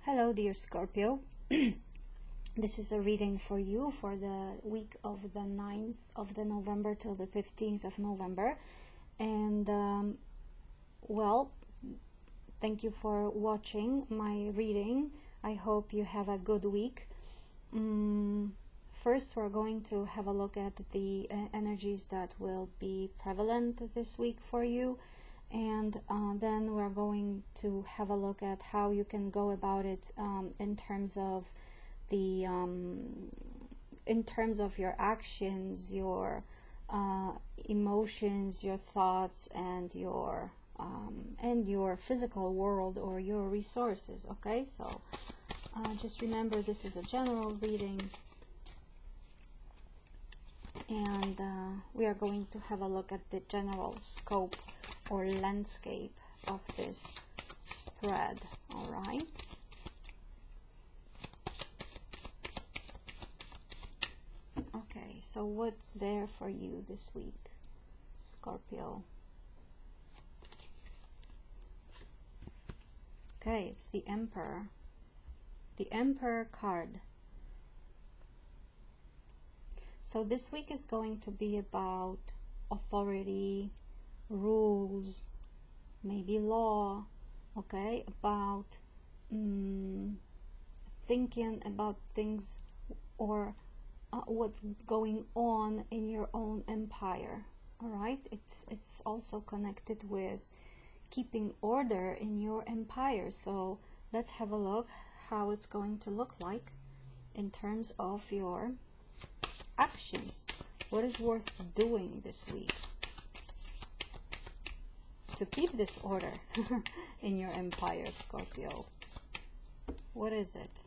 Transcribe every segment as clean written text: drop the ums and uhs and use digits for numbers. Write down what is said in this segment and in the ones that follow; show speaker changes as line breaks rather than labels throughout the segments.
Hello, dear Scorpio. This is a reading for you for the week of the 9th of the November till the 15th of November. And, well, thank you for watching my reading. I hope you have a good week. First, we're going to have a look at the energies that will be prevalent this week for you. And then we're going to have a look at how you can go about it in terms of the in terms of your actions, your emotions, your thoughts, and your physical world or your resources. Okay, so just remember, this is a general reading, and we are going to have a look at the general scope or landscape of this spread. All right, okay, so what's there for you this week, Scorpio? Okay, it's the Emperor card. So this week is going to be about authority, rules, maybe law, okay, about thinking about things or what's going on in your own empire. All right, it's also connected with keeping order in your empire. So let's have a look how it's going to look like in terms of your actions. What is worth doing this week to keep this order in your empire, Scorpio? What is it?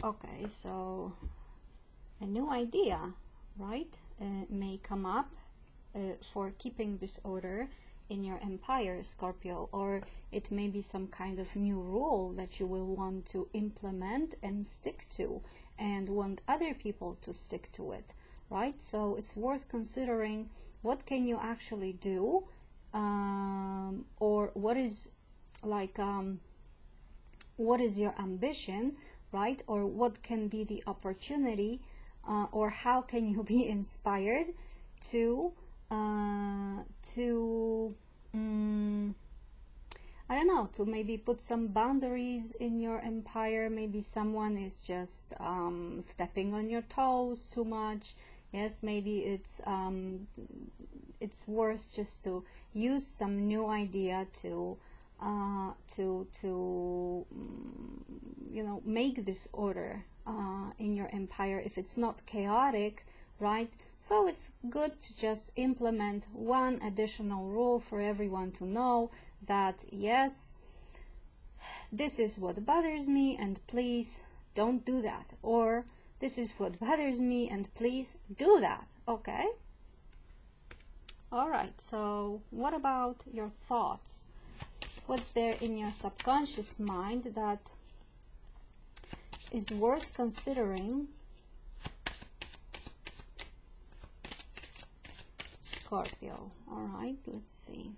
Okay, so a new idea, right, may come up for keeping this order in your empire, Scorpio, or it may be some kind of new rule that you will want to implement and stick to and want other people to stick to it, right? So it's worth considering what can you actually do, or what is like what is your ambition, right? Or what can be the opportunity, or how can you be inspired to I don't know, to maybe put some boundaries in your empire. Maybe someone is just stepping on your toes too much. Yes, maybe it's worth just to use some new idea to you know, make this order in your empire if it's not chaotic, right? So it's good to just implement one additional rule for everyone to know that, yes, this is what bothers me and please don't do that, or this is what bothers me and please do that. Okay, all right, so what about your thoughts? What's there in your subconscious mind that is worth considering, Scorpio? All right, let's see.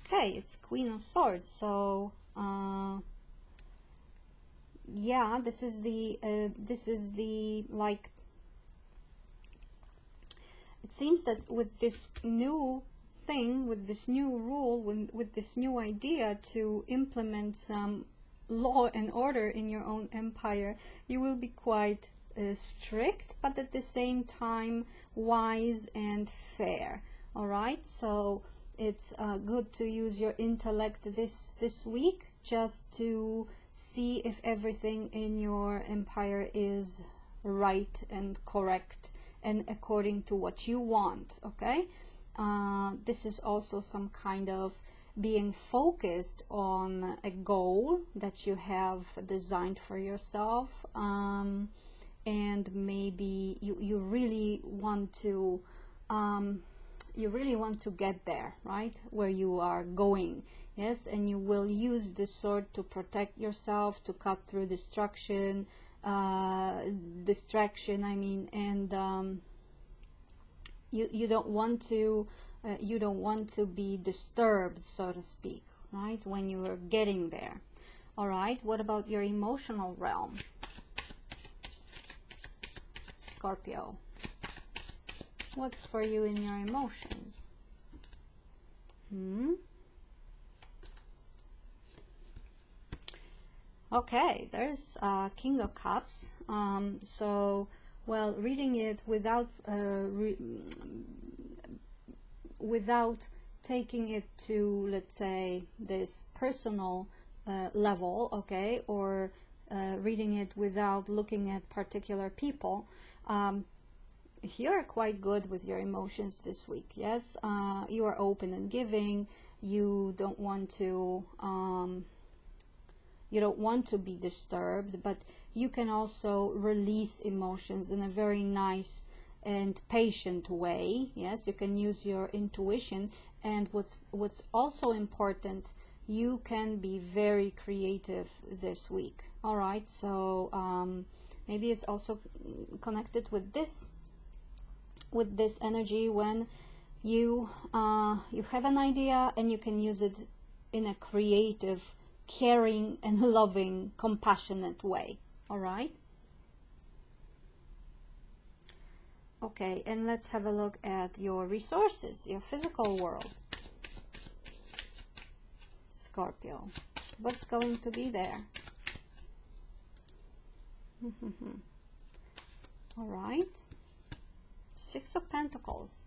Okay, it's Queen of Swords. So yeah, this is the like, it seems that with this new thing, with this new rule, with this new idea to implement some law and order in your own empire, you will be quite strict, but at the same time wise and fair. All right, so it's good to use your intellect this week just to see if everything in your empire is right and correct and according to what you want. Okay, this is also some kind of being focused on a goal that you have designed for yourself, and maybe you really want to get there, right, where you are going. Yes, and you will use this sword to protect yourself, to cut through distraction, I mean, and you don't want to you don't want to be disturbed, so to speak, right, when you are getting there. All right, what about your emotional realm, Scorpio? What's for you in your emotions? Okay, there's King of Cups. So, well, reading it without without taking it to, let's say, this personal level, okay, or reading it without looking at particular people, you're quite good with your emotions this week. Yes, you are open and giving. You don't want to be disturbed, but you can also release emotions in a very nice and patient way. Yes, you can use your intuition, and what's also important, you can be very creative this week. All right, so maybe it's also connected with this energy when you have an idea and you can use it in a creative, caring and loving, compassionate way. All right, okay, and let's have a look at your resources, your physical world, Scorpio. What's going to be there? All right, Six of Pentacles.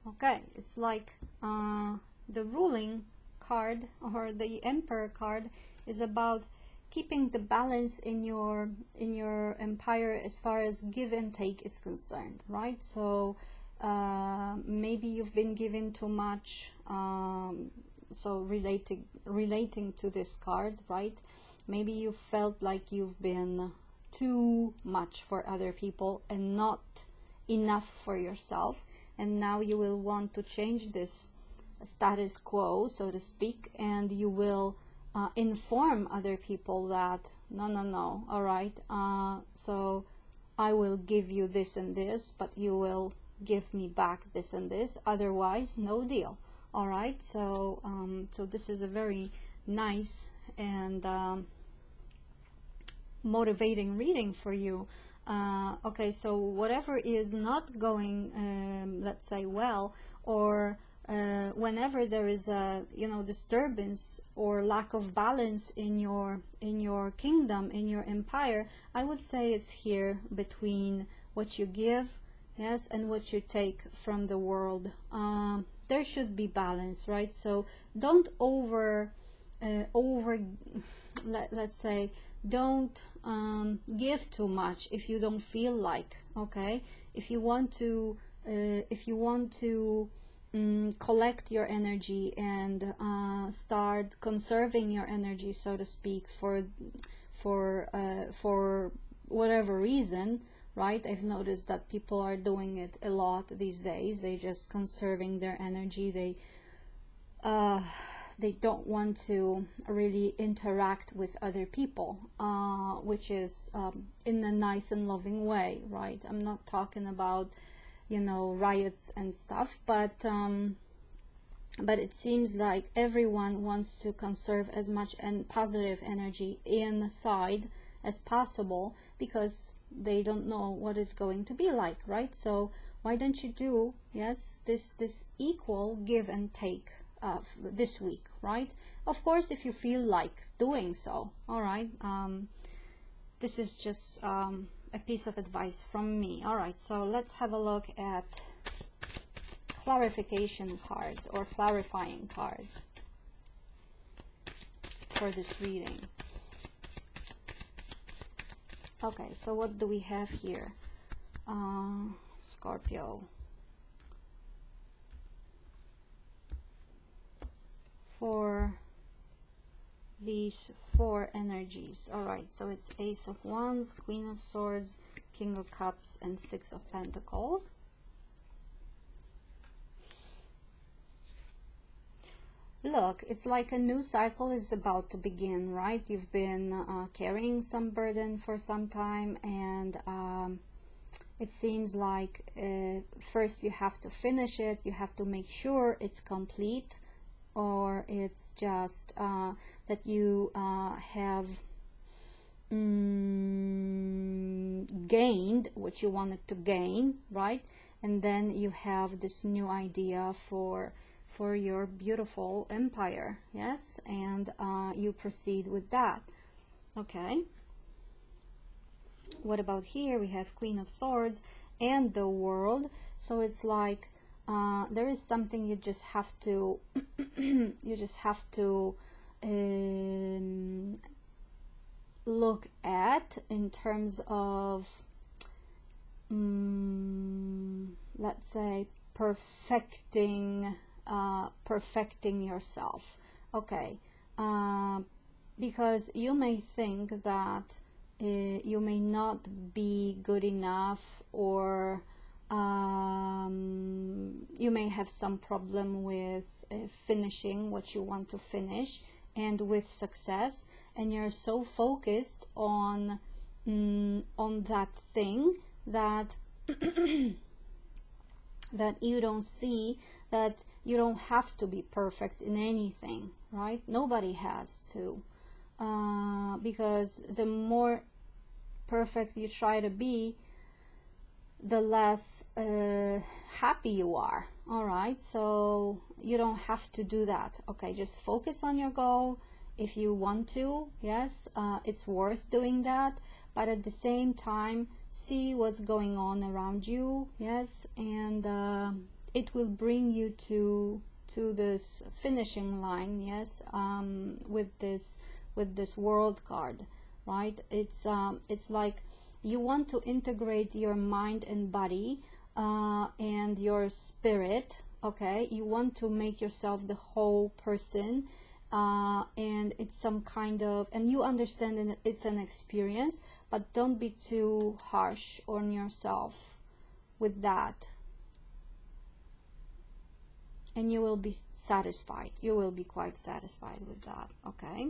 Okay, it's like the ruling card, or the Emperor card, is about keeping the balance in your empire as far as give and take is concerned, right? So maybe you've been given too much, so relating to this card, right? Maybe you felt like you've been too much for other people and not enough for yourself, and now you will want to change this status quo, so to speak, and you will inform other people that no, all right, so I will give you this and this, but you will give me back this and this, otherwise no deal. All right, so so this is a very nice and motivating reading for you. Okay, so whatever is not going, let's say, well, or whenever there is a disturbance or lack of balance in your kingdom, in your empire, I would say it's here between what you give, yes, and what you take from the world. There should be balance, right? So don't let's say, don't give too much if you don't feel like. Okay, if you want to collect your energy and start conserving your energy, so to speak, for whatever reason, right? I've noticed that people are doing it a lot these days. They just conserving their energy. They don't want to really interact with other people, which is in a nice and loving way, right? I'm not talking about riots and stuff, but it seems like everyone wants to conserve as much and positive energy inside as possible, because they don't know what it's going to be like, right? So why don't you do, yes, this equal give and take this week, right? Of course, if you feel like doing so. All right, this is just a piece of advice from me. All right, so let's have a look at clarification cards or clarifying cards for this reading. Okay, so what do we have here, Scorpio? For these four energies. All right, so it's Ace of Wands, Queen of Swords, King of Cups, and Six of Pentacles. Look, it's like a new cycle is about to begin, right? You've been carrying some burden for some time, and It seems like first you have to finish it, you have to make sure it's complete, or it's just that you have gained what you wanted to gain, right? And then you have this new idea for your beautiful empire, yes, and you proceed with that. Okay, what about here? We have Queen of Swords and the World. So it's like there is something you just have to you just have to look at in terms of let's say perfecting yourself. Okay, because you may think that you may not be good enough, or you may have some problem with finishing what you want to finish and with success, and you're so focused on that thing that that you don't see that you don't have to be perfect in anything, right? Nobody has to, because the more perfect you try to be, the less happy you are. All right, so you don't have to do that. Okay, just focus on your goal if you want to. Yes, it's worth doing that, but at the same time see what's going on around you. Yes, and it will bring you to this finishing line. Yes, with this World card, right? It's like you want to integrate your mind and body and your spirit. Okay, you want to make yourself the whole person, and it's some kind of, and you understand it's an experience, but don't be too harsh on yourself with that, and you will be satisfied. You will be quite satisfied with that. Okay,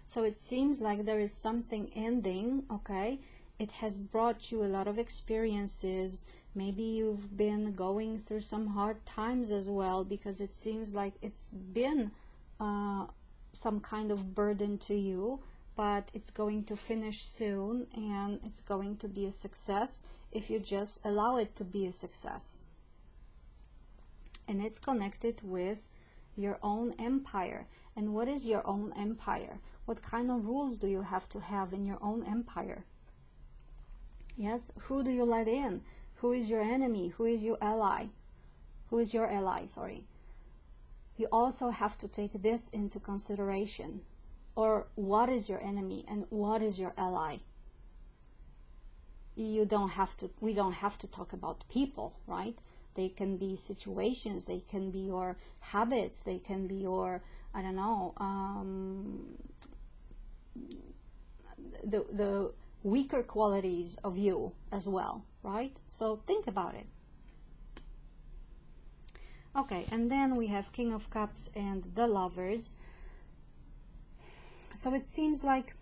so it seems like there is something ending. Okay, it has brought you a lot of experiences. Maybe you've been going through some hard times as well, because it seems like it's been some kind of burden to you, but it's going to finish soon, and it's going to be a success if you just allow it to be a success. And it's connected with your own empire. And what is your own empire? What kind of rules do you have to have in your own empire? Yes, who do you let in? Who is your enemy? Who is your ally? Who is your ally, sorry. You also have to take this into consideration. Or what is your enemy and what is your ally? We don't have to talk about people, right? They can be situations, they can be your habits, they can be your, I don't know, the weaker qualities of you as well, right? So think about it. Okay, and then we have King of Cups and the Lovers. So it seems like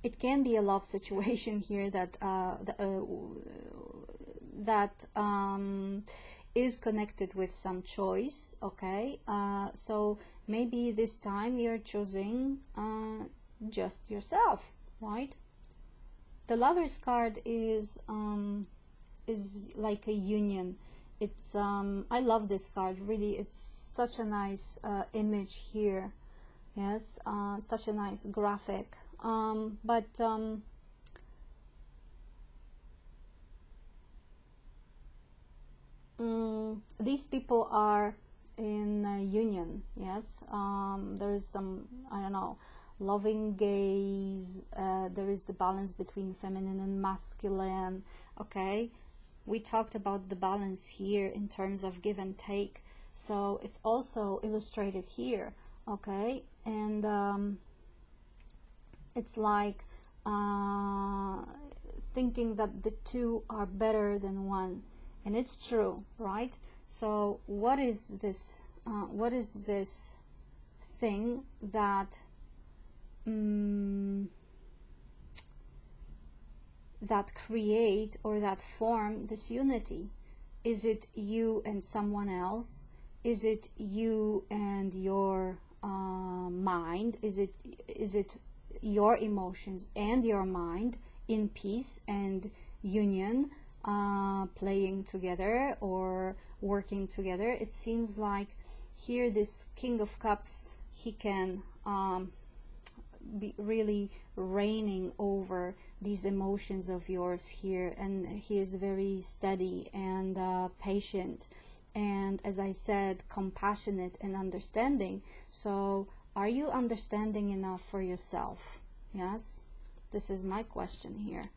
it can be a love situation here that is connected with some choice. Okay, so maybe this time you're choosing just yourself, right? The Lovers card is like a union. It's I love this card, really. It's such a nice image here. Yes, such a nice graphic. These people are in a union. Yes, there is some, I don't know, loving gaze. There is the balance between feminine and masculine. Okay, we talked about the balance here in terms of give and take, so it's also illustrated here. Okay, and it's like thinking that the two are better than one, and it's true, right? So what is this thing that that create or that form this unity? Is it you and someone else? Is it you and your mind? Is it your emotions and your mind in peace and union, playing together or working together? It seems like here this King of Cups, he can be really reigning over these emotions of yours here, and he is very steady and patient, and as I said, compassionate and understanding. So are you understanding enough for yourself? Yes, this is my question here.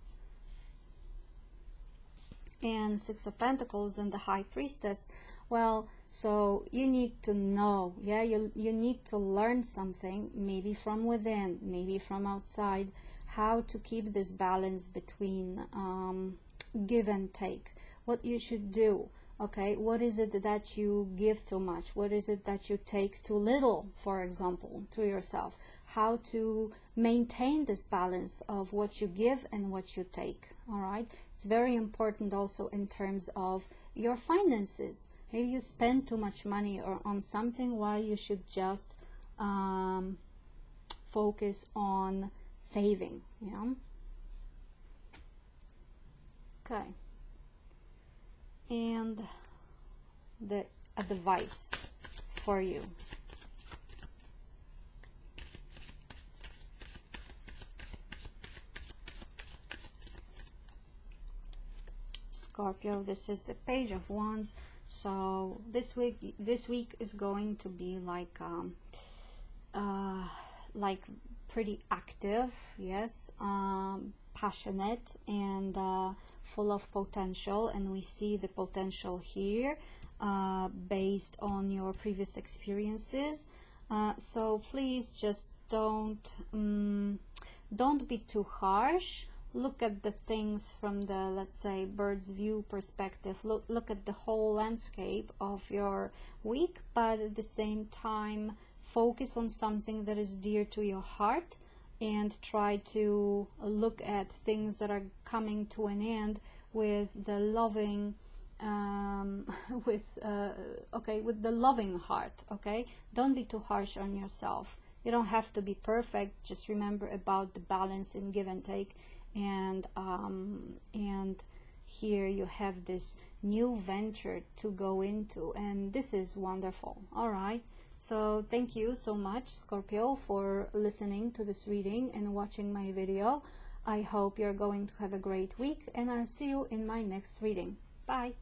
And Six of Pentacles and the High Priestess. Well, so you need to know, yeah, you need to learn something, maybe from within, maybe from outside, how to keep this balance between give and take, what you should do. Okay, what is it that you give too much? What is it that you take too little, for example, to yourself? How to maintain this balance of what you give and what you take. All right, it's very important also in terms of your finances. Maybe you spend too much money or on something while you should just focus on saving. Yeah. Okay. And the advice for you. Scorpio, this is the Page of Wands. So this week is going to be like pretty active, yes, passionate and full of potential, and we see the potential here based on your previous experiences. So please just don't be too harsh. Look at the things from the, let's say, bird's view perspective. Look at the whole landscape of your week, but at the same time focus on something that is dear to your heart, and try to look at things that are coming to an end with the loving with the loving heart. Okay, don't be too harsh on yourself. You don't have to be perfect. Just remember about the balance in give and take. And here you have this new venture to go into, and this is wonderful. All right, so thank you so much, Scorpio, for listening to this reading and watching my video. I hope you're going to have a great week, and I'll see you in my next reading. Bye.